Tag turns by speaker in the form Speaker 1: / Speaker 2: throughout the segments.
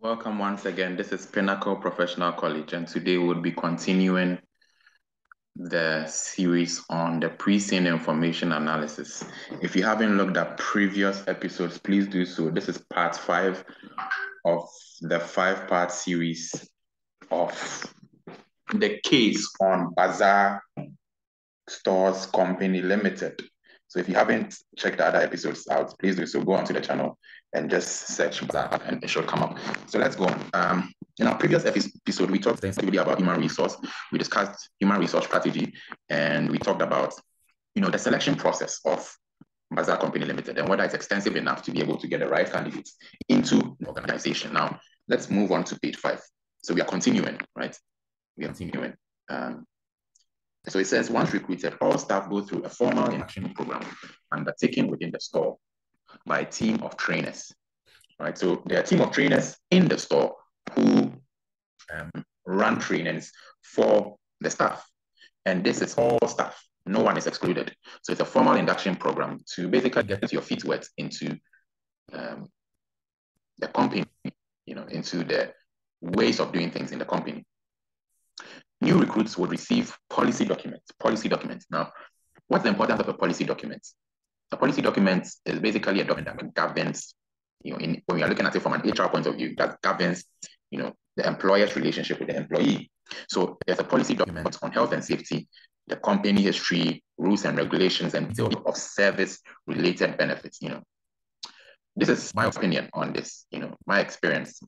Speaker 1: Welcome once again. This is Pinnacle Professional College, and today we'll be continuing the series on the pre-scene information analysis. If you haven't looked at previous episodes, please do so. This is part 5 of the 5-part series of the case on Bazar Stores Company Limited. So if you haven't checked the other episodes out, please do so. Go onto the channel and just search Bazar and it should come up. So let's go on. In our previous episode, we talked extensively about human resource. We discussed human resource strategy, and we talked about, the selection process of Bazar Company Limited and whether it's extensive enough to be able to get the right candidates into the organization. Now, let's move on to page 5. So we are continuing, right? We are continuing. So it says, once recruited, all staff go through a formal induction program undertaken within the store by a team of trainers, right? So there are a team of trainers in the store who run trainings for the staff. And this is all staff. No one is excluded. So it's a formal induction program to basically get your feet wet into the company, into the ways of doing things in the company. New recruits will receive policy documents. Now, what's the importance of a policy document? A policy document is basically a document that governs, when we are looking at it from an HR point of view, that governs, the employer's relationship with the employee. So there's a policy document on health and safety, the company history, rules and regulations, and of service-related benefits. This is my opinion on this. My experience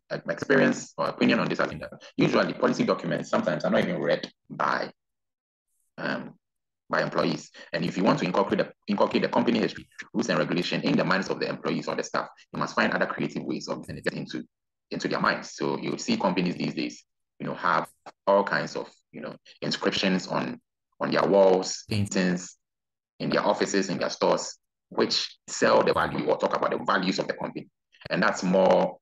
Speaker 1: or opinion on this has been that usually policy documents sometimes are not even read by employees. And if you want to inculcate the company history, rules and regulation in the minds of the employees or the staff, you must find other creative ways of getting it into their minds. So you'll see companies these days, have all kinds of, inscriptions on their walls, paintings, in their offices, in their stores, which sell the value or talk about the values of the company. And that's more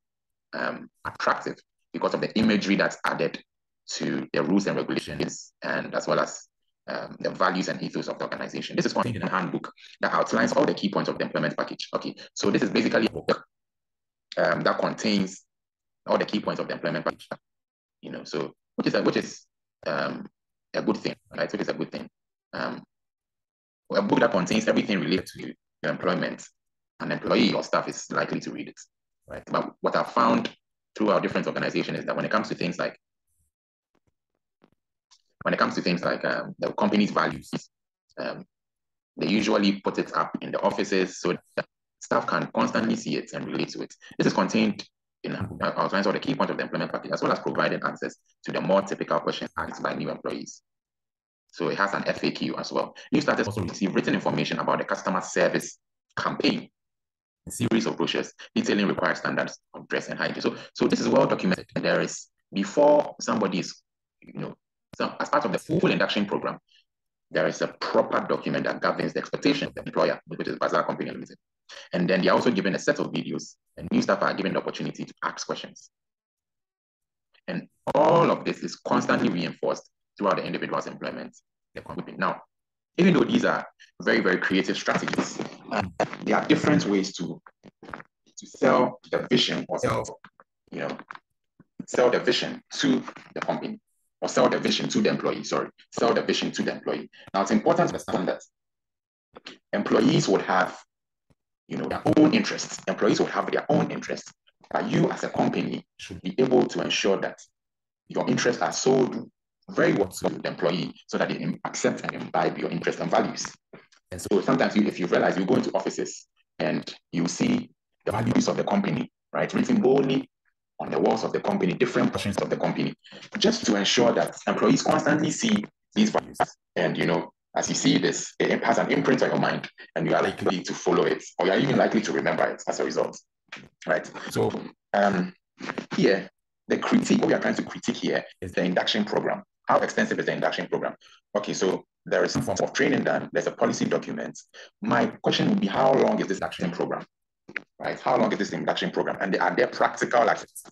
Speaker 1: attractive because of the imagery that's added to the rules and regulations, and as well as the values and ethos of the organization. This is contained in a handbook that outlines all the key points of the employment package. Okay, so this is basically a book that contains all the key points of the employment package. So which is a good thing, right? Which is a good thing. A book that contains everything related to your employment, an employee or staff is likely to read it, right? But what I've found through our different organizations is that when it comes to things like the company's values, they usually put it up in the offices so that staff can constantly see it and relate to it. This is contained in outlines all the key points of the employment package, as well as providing answers to the more typical questions asked by new employees. So it has an FAQ as well. New starters also receive written information about the customer service campaign, a series of brochures detailing required standards of dress and hygiene. So this is well documented. And there is, before somebody is, so as part of the full induction program, there is a proper document that governs the expectation of the employer, which is Bazar Company Limited. And then they're also given a set of videos, and new staff are given the opportunity to ask questions. And all of this is constantly reinforced throughout the individual's employment. Now, even though these are very, very creative strategies, there are different ways to sell the vision or sell the vision to the company, or sell the vision to the employee, sell the vision to the employee. Now, it's important to understand that employees would have, their own interests. Employees would have their own interests, but you as a company should be able to ensure that your interests are sold very well to the employee so that they accept and imbibe your interests and values. And so sometimes if you realize, you go into offices and you see the values of the company, right, written boldly on the walls of the company, different portions of the company, just to ensure that employees constantly see these values. And, as you see this, it has an imprint on your mind, and you are likely to follow it, or you are even likely to remember it as a result, right? So here, the critique, what we are trying to critique here is the induction program. How extensive is the induction program? Okay, so there is some form of training done. There's a policy document. My question would be, how long is this induction program? Right? How long is this induction program? And are there practical aspects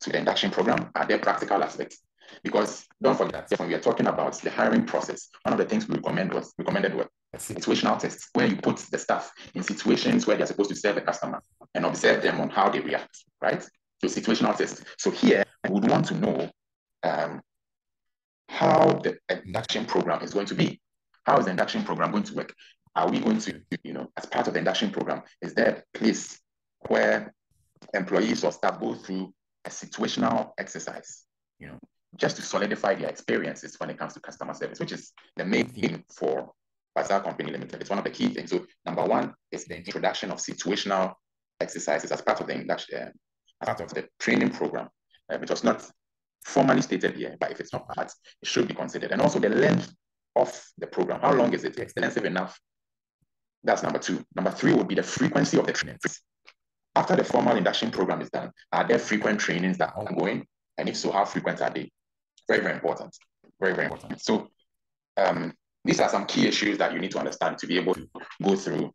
Speaker 1: to the induction program? Are there practical aspects? Because don't forget that when we are talking about the hiring process, one of the things we recommended were situational tests, where you put the staff in situations where they're supposed to serve a customer and observe them on how they react, right? So situational test. So here I would want to know how the induction program is going to be. How is the induction program going to work? Are we going to, as part of the induction program, is there a place where employees or staff go through a situational exercise, just to solidify their experiences when it comes to customer service, which is the main thing for Bazar Company Limited. It's one of the key things. So number one is the introduction of situational exercises as part of the induction, as part of the training program. It was not formally stated here, but if it's not part, it should be considered. And also the length of the program. How long is it? Extensive enough? That's number two. Number three would be the frequency of the trainings. After the formal induction program is done, are there frequent trainings that are ongoing? And if so, how frequent are they? Very, very important. Very, very important. So these are some key issues that you need to understand to be able to go through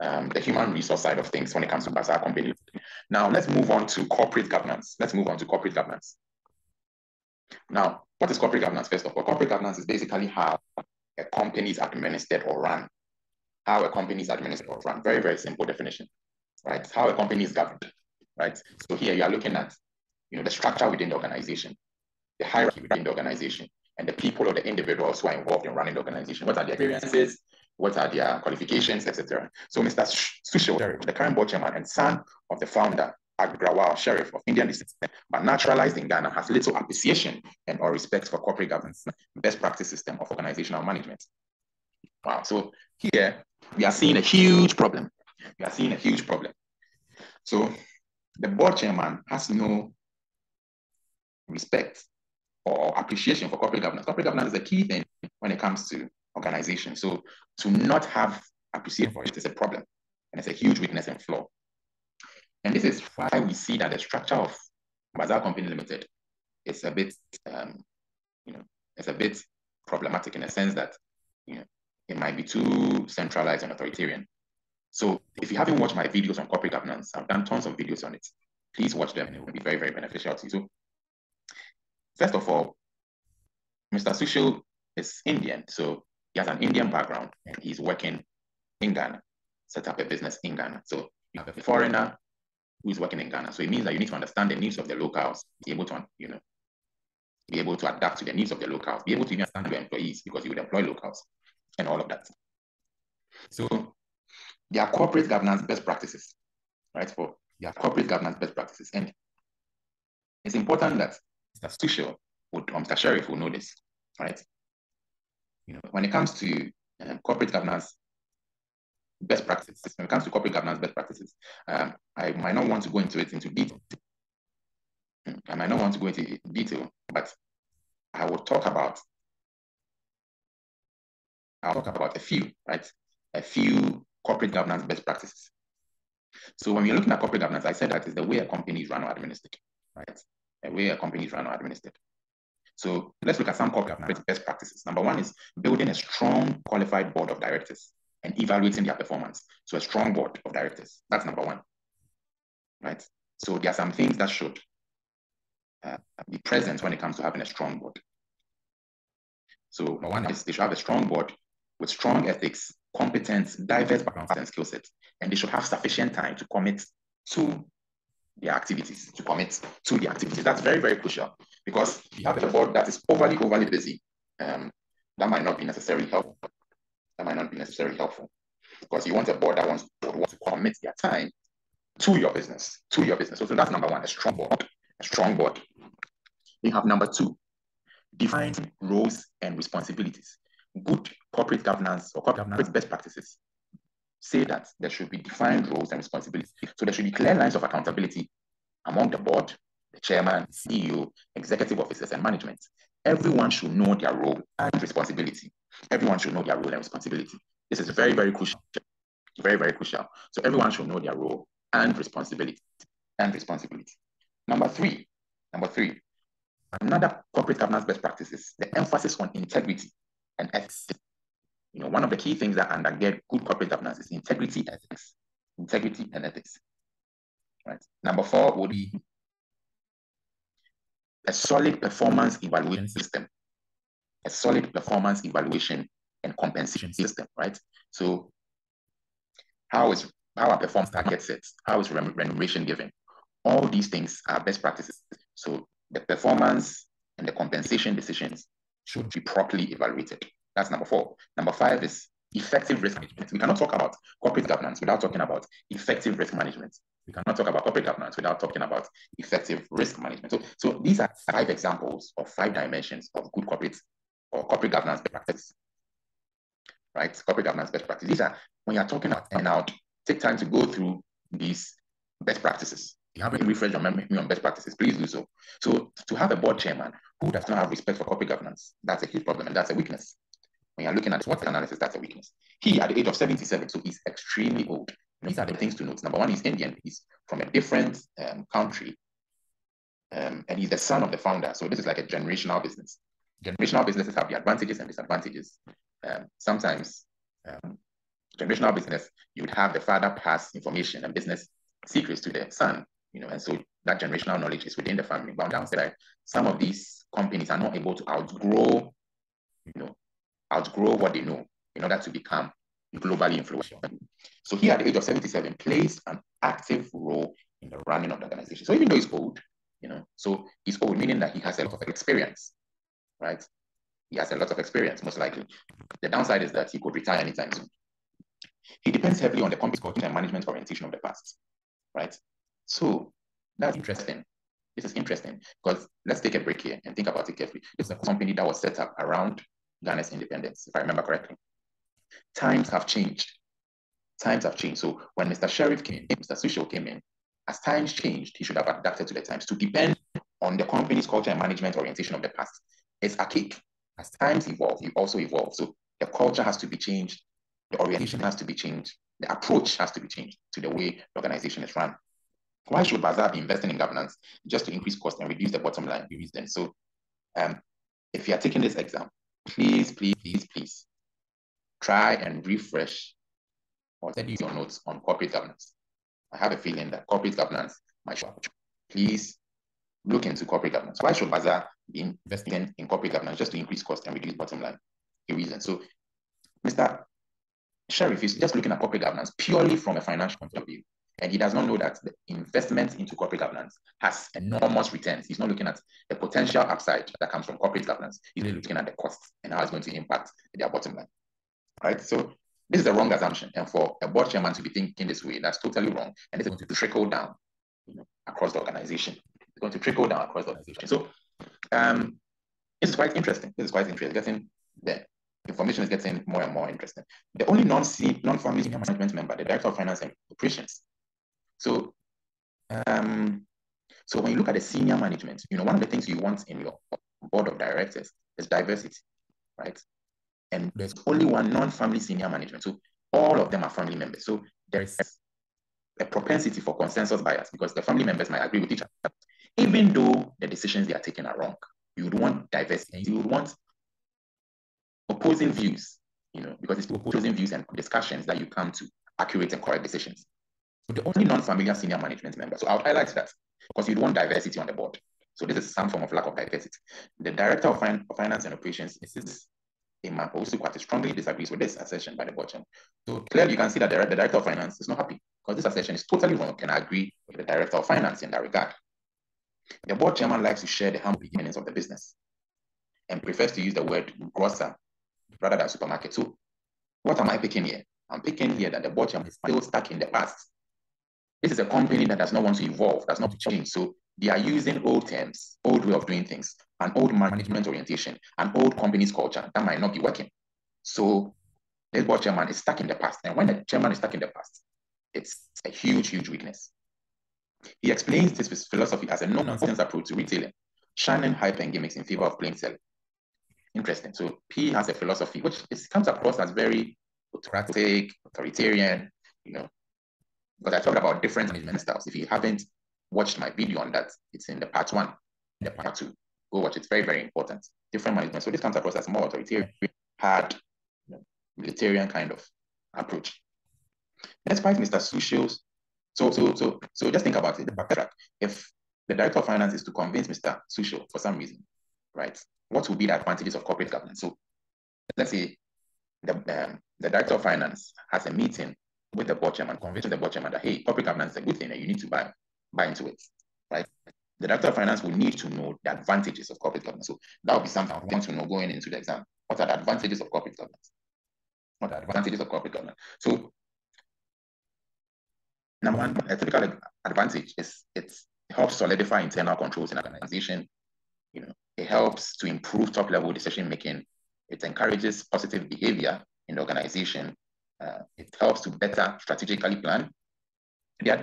Speaker 1: the human resource side of things when it comes to Bazar Company. Now, let's move on to corporate governance. Now, what is corporate governance? First of all, corporate governance is basically how a company is administered or run. How a company is administered or run. Very, very simple definition, right? How a company is governed, right? So here you are looking at, the structure within the organization, the hierarchy within the organization, and the people or the individuals who are involved in running the organization. What are their experiences? What are their qualifications, etc.? So Mr. Sushil, the current board chairman and son of the founder, Agrawal Sheriff of Indian descent, but naturalized in Ghana, has little appreciation and or respect for corporate governance, best practice system of organizational management. Wow. So here we are seeing a huge problem. So the board chairman has no respect or appreciation for corporate governance. Corporate governance is a key thing when it comes to organization. So to not have appreciation for it is a problem, and it's a huge weakness and flaw. And this is why we see that the structure of Bazar Company Limited is a bit, it's a bit problematic in the sense that, it might be too centralized and authoritarian. So if you haven't watched my videos on corporate governance, I've done tons of videos on it. Please watch them, and it will be very, very beneficial to you. So first of all, Mr. Sushil is Indian, so he has an Indian background, and he's working in Ghana, set up a business in Ghana. So you have a foreigner who is working in Ghana. So it means that you need to understand the needs of the locals, be able to, be able to adapt to the needs of the locals, be able to even understand your employees because you would employ locals and all of that. So there are corporate governance best practices, right? Corporate governance best practices. And it's important that Mr. Sushil or Mr. Sheriff will know this, right? When it comes to corporate governance best practices, I might not want to go into detail. But I will talk about a few, right? A few corporate governance best practices. So when you're looking at corporate governance, I said that is the way a company is run or administered, right? The way a company is run or administered. So let's look at some corporate best practices. Number one is building a strong qualified board of directors and evaluating their performance. So a strong board of directors, that's number one, right? So there are some things that should be present when it comes to having a strong board. So number one is they should have a strong board with strong ethics, competence, diverse backgrounds and skill sets, and they should have sufficient time to commit to their activities, That's very, very crucial, because you have a board that is overly busy. That might not be necessarily helpful. Because you want a board that wants to commit their time to your business. So that's number one, a strong board. You have number two, defined roles and responsibilities. Good corporate governance or corporate governance best practices say that there should be defined roles and responsibilities. So there should be clear lines of accountability among the board, the chairman, CEO, executive officers, and management. Everyone should know their role and responsibility. This is very, very crucial. Very, very crucial. So everyone should know their role and responsibility. Number three, another corporate governance best practice is the emphasis on integrity and ethics. One of the key things that undergird good corporate governance is integrity and ethics. Right. Number four would be a solid performance evaluation system. A solid performance evaluation and compensation system, right? So how are performance targets set? How is remuneration given? all these things are best practices. So the performance and the compensation decisions should be properly evaluated. That's number 4. Number 5 is effective risk management. We cannot talk about corporate governance without talking about effective risk management. We cannot talk about corporate governance without talking about effective risk management. So these are 5 examples of 5 dimensions of good corporate or corporate governance best practice. Right? Corporate governance best practice. These are, when you're talking about and out, take time to go through these best practices. If you haven't refreshed your memory on best practices, please do so. So to have a board chairman who does not have respect for corporate governance, that's a huge problem, and that's a weakness. When you're looking at SWOT analysis, that's a weakness. He, at the age of 77, so he's extremely old. These are the things to note. Number 1, he's Indian. He's from a different country, and he's the son of the founder. So this is like a generational business. Generational businesses have the advantages and disadvantages. Sometimes generational business, you would have the father pass information and business secrets to the son, and so that generational knowledge is within the family. But downside, some of these companies are not able to outgrow what they know in order to become globally influential. So he, at the age of 77, plays an active role in the running of the organization. So even though he's old, so he's old, meaning that he has a lot of experience, right? He has a lot of experience, most likely. The downside is that he could retire anytime soon. He depends heavily on the company's culture and management orientation of the past, right? So that's interesting. This is interesting because let's take a break here and think about it carefully. This is a company that was set up around Ghana's independence, if I remember correctly. Times have changed. So when Mr. Sheriff came in, Mr. Sushil came in, as times changed, he should have adapted to the times. To depend on the company's culture and management orientation of the past is archaic. As times evolve, you also evolve. So the culture has to be changed, the orientation has to be changed, the approach has to be changed to the way the organization is run. Why should Bazar be investing in governance? Just to increase cost and reduce the bottom line reason. So if you are taking this exam, please try and refresh or study your notes on corporate governance. I have a feeling that corporate governance might show up. Please look into corporate governance. Why should Bazar be investing in corporate governance? Just to increase cost and reduce bottom line reason. So Mr. Sheriff is just looking at corporate governance purely from a financial point of view. And he does not know that the investment into corporate governance has enormous returns. He's not looking at the potential upside that comes from corporate governance. He's really looking at the costs and how it's going to impact their bottom line. Right? So this is the wrong assumption. And for a board chairman to be thinking this way, that's totally wrong. And it's going to trickle down across the organization. It's going to trickle down across the organization. So this is quite interesting. Getting the information is getting more and more interesting. The only non-family senior management member, the Director of Finance and Operations. So when you look at the senior management, one of the things you want in your board of directors is diversity, right? And there's only one non-family senior management. So all of them are family members. So there is a propensity for consensus bias because the family members might agree with each other. Even though the decisions they are taking are wrong, you would want diversity. You would want opposing views, because it's opposing views and discussions that you come to accurate and correct decisions. So the only non-familiar senior management member. So I would highlight that because you'd want diversity on the board. So this is some form of lack of diversity. The Director of Finance and Operations is a man who quite strongly disagrees with this assertion by the board chairman. So clearly you can see that the Director of Finance is not happy because this assertion is totally wrong and I agree with the Director of Finance in that regard. The board chairman likes to share the humble beginnings of the business and prefers to use the word grocer rather than supermarket. So what am I picking here? I'm picking here that the board chairman is still stuck in the past. This is a company that does not want to evolve, does not change. So they are using old terms, old way of doing things, an old management orientation, an old company's culture that might not be working. So this board chairman is stuck in the past. And when the chairman is stuck in the past, it's a huge, huge weakness. He explains this philosophy as a no-nonsense approach to retailing, shunning hype and gimmicks in favor of plain selling. Interesting. So P has a philosophy which comes across as very autocratic, authoritarian, because I talked about different management styles. If you haven't watched my video on that, it's in the part 1, the part 2. Go watch it. It's very, very important. Different management. So this comes across as more authoritarian, hard, militarian kind of approach. Despite Mr. Sushil's, so just think about it. The backtrack. If the Director of Finance is to convince Mr. Sushil for some reason, right? What will be the advantages of corporate governance? So let's say the Director of Finance has a meeting with the board chairman, convincing the board chairman that, hey, corporate governance is a good thing and you need to buy into it. right? The director of finance will need to know the advantages of corporate governance. So that will be something I want to know going into the exam. What are the advantages of corporate governance? What are the advantages of corporate governance? So number one, a typical advantage is it helps solidify internal controls in an organization. It helps to improve top-level decision-making. It encourages positive behavior in the organization. It helps to better strategically plan. There are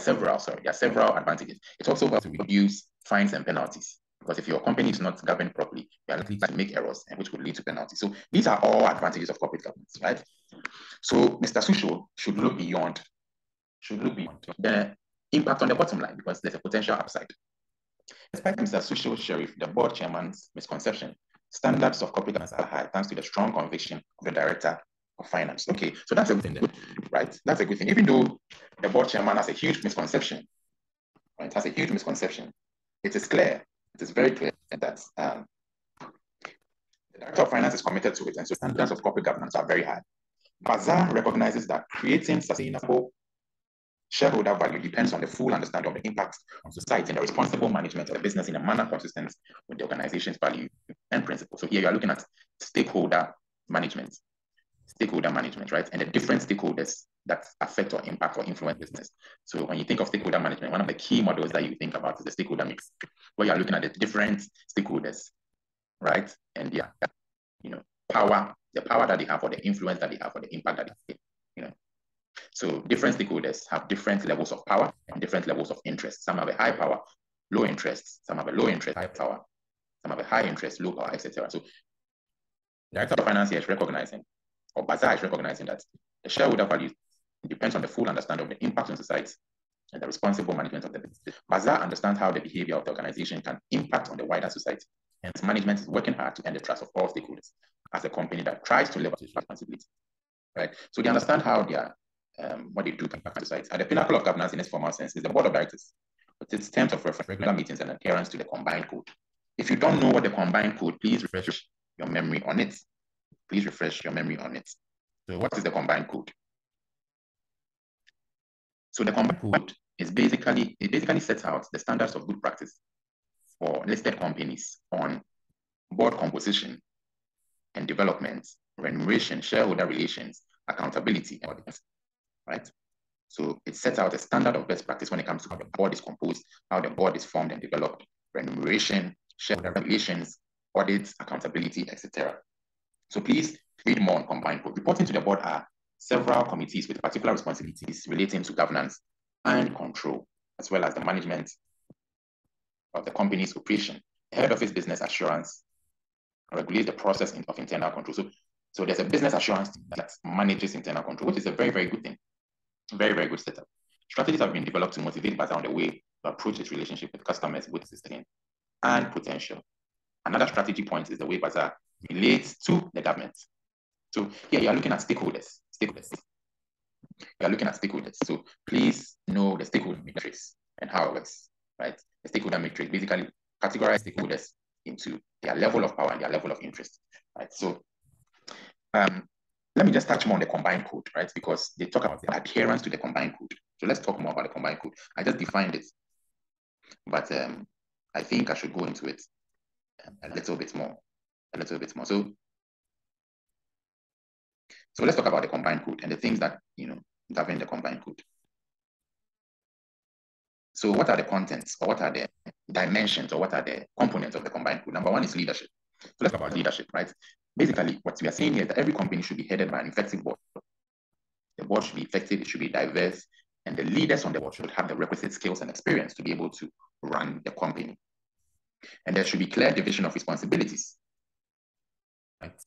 Speaker 1: several advantages. It also helps to reduce fines and penalties, because if your company is not governed properly, you are likely to make errors, and which would lead to penalties. So these are all advantages of corporate governance, right? So Mr. Susho should look beyond the impact on the bottom line, because there's a potential upside. Despite Mr. Susho's sheriff, the board chairman's misconception, standards of corporate governance are high thanks to the strong conviction of the director of finance. Okay, so that's a good thing, right? That's a good thing. Even though the board chairman has a huge misconception, right? Has a huge misconception. It is clear, it is very clear that the director of finance is committed to it, and so standards of corporate governance are very high. Bazar recognizes that creating sustainable shareholder value depends on the full understanding of the impact on society and the responsible management of the business in a manner consistent with the organization's value and principles. So here you are looking at stakeholder management, right? And the different stakeholders that affect or impact or influence business. So when you think of stakeholder management, one of the key models that you think about is the stakeholder mix, where you're looking at the different stakeholders, right? And their, power, the power that they have, or the influence that they have, or the impact that they have, So different stakeholders have different levels of power and different levels of interest. Some have a high power, low interest. Some have a low interest, high power. Some have a high interest, low power, etc. So the director of finance here is recognizing, or Bazar is recognizing, that the shareholder value depends on the full understanding of the impact on society and the responsible management of the business. Bazar understands how the behavior of the organization can impact on the wider society, and its management is working hard to earn the trust of all stakeholders as a company that tries to live up to its responsibility. Right? So they understand how they are, what they do can impact society. At the pinnacle of governance in its formal sense is the board of directors, with its terms of reference, regular meetings, and adherence to the combined code. If you don't know what the combined code, please refresh your memory on it. Please refresh your memory on it. So what is the combined code? So the combined code is basically sets out the standards of good practice for listed companies on board composition and development, remuneration, shareholder relations, accountability, and audit, right? So it sets out a standard of best practice when it comes to how the board is composed, how the board is formed and developed, remuneration, shareholder relations, audits, accountability, etc. So please read more on combined code. Reporting to the board are several committees with particular responsibilities relating to governance and control, as well as the management of the company's operation. The head office business assurance regulates the process of internal control. So there's a business assurance that manages internal control, which is a very, very good thing. Very, very good setup. Strategies have been developed to motivate Bazar on the way to approach its relationship with customers, both existing and potential. Another strategy point is the way Bazar relates to the government. So here you are looking at stakeholders. You are looking at stakeholders. So please know the stakeholder matrix and how it works, right? The stakeholder matrix basically categorize stakeholders into their level of power and their level of interest, right? So let me just touch more on the combined code, right? Because they talk about the adherence to the combined code. So let's talk more about the combined code. I just defined it, but I think I should go into it a little bit more. So let's talk about the combined code and the things that govern the combined code. So what are the contents, or what are the dimensions, or what are the components of the combined code? Number one is leadership. So let's talk about leadership, right? Basically, what we are saying here is that every company should be headed by an effective board. The board should be effective, it should be diverse, and the leaders on the board should have the requisite skills and experience to be able to run the company. And there should be clear division of responsibilities, right?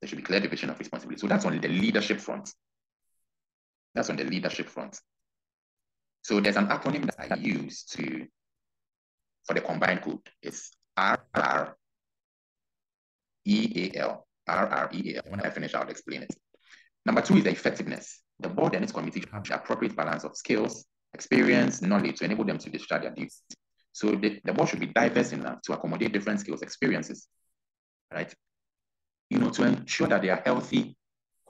Speaker 1: There should be clear division of responsibilities. So that's on the leadership front. So there's an acronym that I use for the combined code. It's RREAL. When I finish, I'll explain it. Number two is the effectiveness. The board and its committee should have the appropriate balance of skills, experience, knowledge to enable them to discharge their duties. So the board should be diverse enough to accommodate different skills, experiences, right? To ensure that there are healthy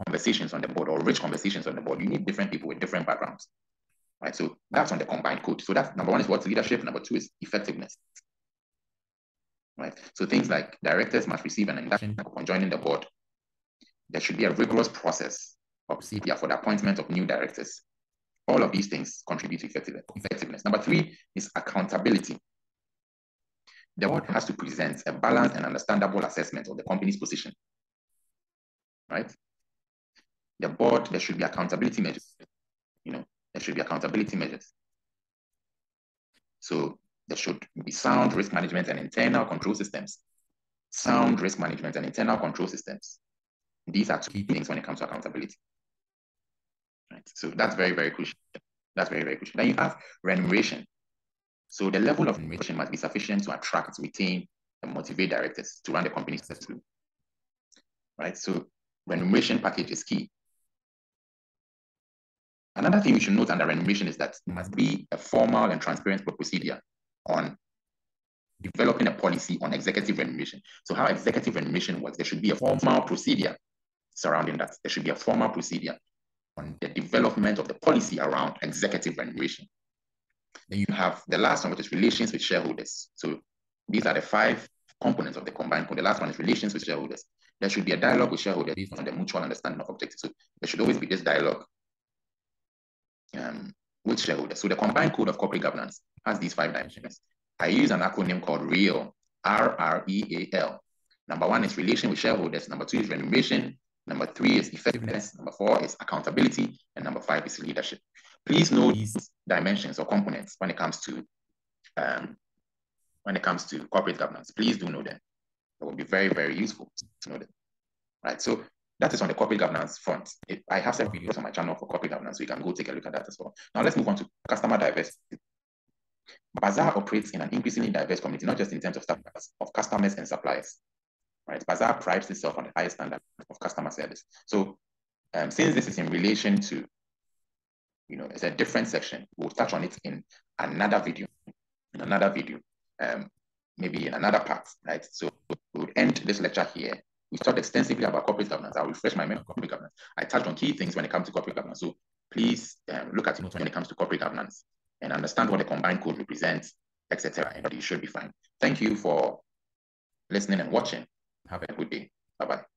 Speaker 1: conversations on the board, or rich conversations on the board. You need different people with different backgrounds, right? So that's on the combined code. So that's number one is what's leadership, number two is effectiveness, right? So things like directors must receive an induction upon joining the board. There should be a rigorous process of procedure for the appointment of new directors. All of these things contribute to effectiveness. Number three is accountability. The board has to present a balanced and understandable assessment of the company's position, right? The board, there should be accountability measures. There should be accountability measures. So there should be sound risk management and internal control systems. Sound risk management and internal control systems. These are two key things when it comes to accountability. Right? So that's very, very crucial. That's very, very crucial. Then you have remuneration. So the level of remuneration must be sufficient to attract, retain, and motivate directors to run the company successfully. Right? So remuneration package is key. Another thing we should note under remuneration is that there must be a formal and transparent procedure on developing a policy on executive remuneration. So how executive remuneration works, there should be a formal procedure surrounding that. There should be a formal procedure on the development of the policy around executive remuneration. Then you have the last one, which is relations with shareholders. So these are the 5 components of the combined code. The last one is relations with shareholders. There should be a dialogue with shareholders based on the mutual understanding of objectives. So there should always be this dialogue with shareholders. So the combined code of corporate governance has these 5 dimensions. I use an acronym called REAL, R-R-E-A-L. Number 1 is relation with shareholders. Number 2 is remuneration. Number 3 is effectiveness. Number 4 is accountability. And number 5 is leadership. Please know these dimensions or components when it comes to corporate governance. Please do know them. It will be very, very useful to know them. Right. So that is on the corporate governance front. I have several videos on my channel for corporate governance, so you can go take a look at that as well. Now let's move on to customer diversity. Bazar operates in an increasingly diverse community, not just in terms of customers and suppliers. Right? Bazar prides itself on the highest standard of customer service. So since this is in relation to, it's a different section, we'll touch on it in another video, maybe in another part, right? So we'll end this lecture here. We talked extensively about corporate governance. I'll refresh my memory of corporate governance. I touched on key things when it comes to corporate governance. So please look at it when it comes to corporate governance and understand what the combined code represents, etc. And you should be fine. Thank you for listening and watching. Have a good day. Bye-bye.